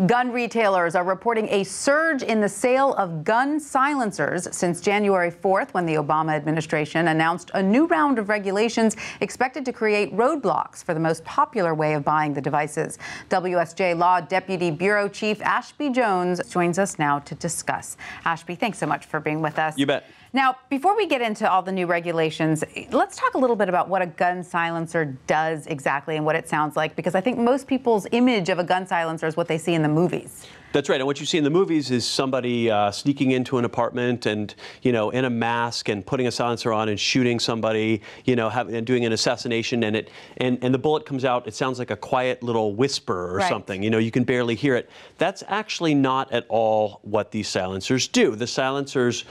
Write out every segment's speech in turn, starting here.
Gun retailers are reporting a surge in the sale of gun silencers since January 4th, when the Obama administration announced a new round of regulations expected to create roadblocks for the most popular way of buying the devices. WSJ Law Deputy Bureau Chief Ashby Jones joins us now to discuss. Ashby, thanks so much for being with us. You bet. Now, before we get into all the new regulations, let's talk a little bit about what a gun silencer does exactly and what it sounds like, because I think most people's image of a gun silencer is what they see in the movies. That's right. And what you see in the movies is somebody sneaking into an apartment and, in a mask and putting a silencer on and shooting somebody, and doing an assassination. And the bullet comes out. It sounds like a quiet little whisper or something. You can barely hear it. That's actually not at all what these silencers do. The silencers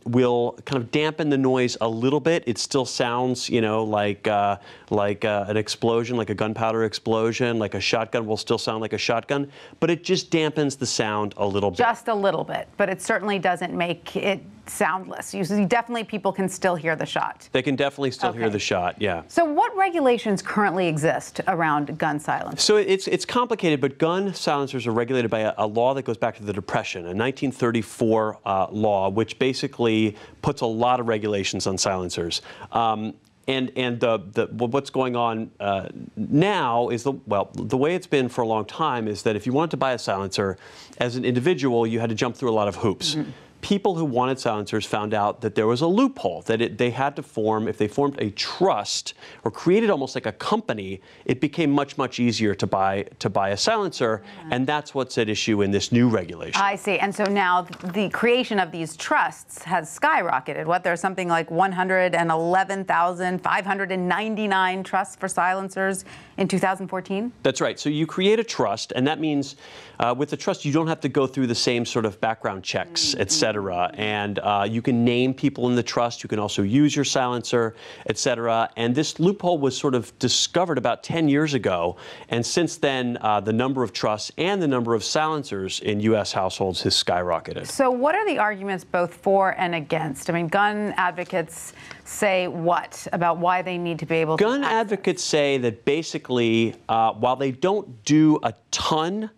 will kind of dampen the noise a little bit. It still sounds, like an explosion, like a gunpowder explosion, like a shotgun will still sound like a shotgun, but it just dampens the sound a little bit. Just a little bit, but it certainly doesn't make it soundless. Definitely people can still hear the shot. They can definitely still hear the shot, yeah. So what regulations currently exist around gun silencers? So it's complicated, but gun silencers are regulated by a law that goes back to the Depression, a 1934 law, which basically puts a lot of regulations on silencers. And what's going on now is the way it's been for a long time is that if you wanted to buy a silencer, as an individual, you had to jump through a lot of hoops. Mm-hmm. People who wanted silencers found out that there was a loophole, that they had to form, if they formed a trust or created almost like a company, it became much, much easier to buy a silencer, and that's what's at issue in this new regulation. I see. And so now the creation of these trusts has skyrocketed. There's something like 111,599 trusts for silencers in 2014? That's right. So you create a trust, and that means with the trust, you don't have to go through the same sort of background checks, et cetera. And you can name people in the trust. You can also use your silencer, et cetera. And this loophole was sort of discovered about 10 years ago. And since then, the number of trusts and the number of silencers in U.S. households has skyrocketed. So what are the arguments both for and against? I mean, gun advocates say what about why they need to be able to Gun advocates say that basically, while they don't do a ton,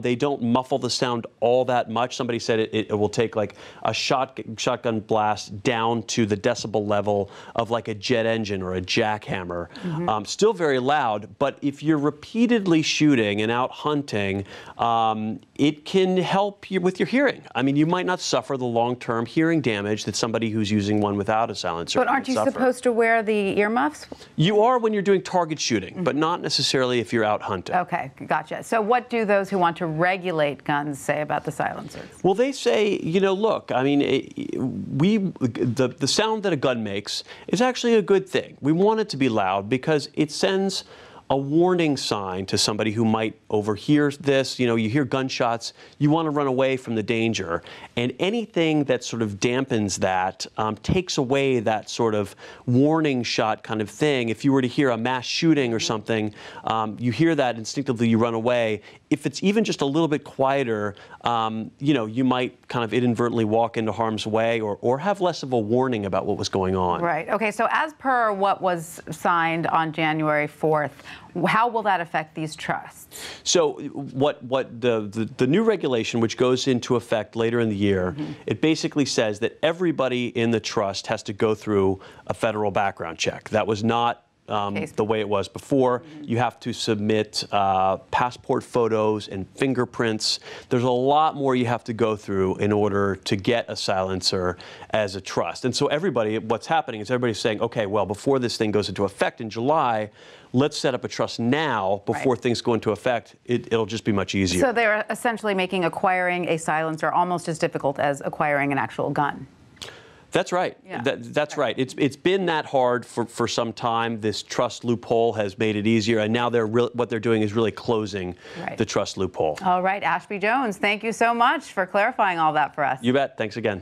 they don't muffle the sound all that much. Somebody said it will take like a shotgun blast down to the decibel level of like a jet engine or a jackhammer. Mm-hmm. Still very loud, but if you're repeatedly shooting and out hunting, it can help you with your hearing. I mean, you might not suffer the long-term hearing damage that somebody who's using one without a silencer But aren't you supposed to wear the earmuffs? You are when you're doing target shooting, but not necessarily if you're out hunting. Okay, gotcha. So what do those who want to regulate guns say about the silencers? Well, they say, look, I mean, the sound that a gun makes is actually a good thing. We want it to be loud because it sends a warning sign to somebody who might overhear this. You hear gunshots, you want to run away from the danger. And anything that sort of dampens that, takes away that sort of warning shot kind of thing. If you were to hear a mass shooting or something, you hear that instinctively, you run away. If it's even just a little bit quieter, you might kind of inadvertently walk into harm's way or have less of a warning about what was going on. Right. Okay. So as per what was signed on January 4th, how will that affect these trusts? So what the new regulation, which goes into effect later in the year, it basically says that everybody in the trust has to go through a federal background check. That was not the way it was before. You have to submit passport photos and fingerprints. There's a lot more you have to go through in order to get a silencer as a trust. And so what's happening is everybody's saying, okay, well, before this thing goes into effect in July, let's set up a trust now before things go into effect. It'll just be much easier. So they're essentially making acquiring a silencer almost as difficult as acquiring an actual gun. That's right. Yeah. That's right. It's been that hard for some time. This trust loophole has made it easier, and now what they're doing is really closing the trust loophole. All right, Ashby Jones, thank you so much for clarifying all that for us. You bet. Thanks again.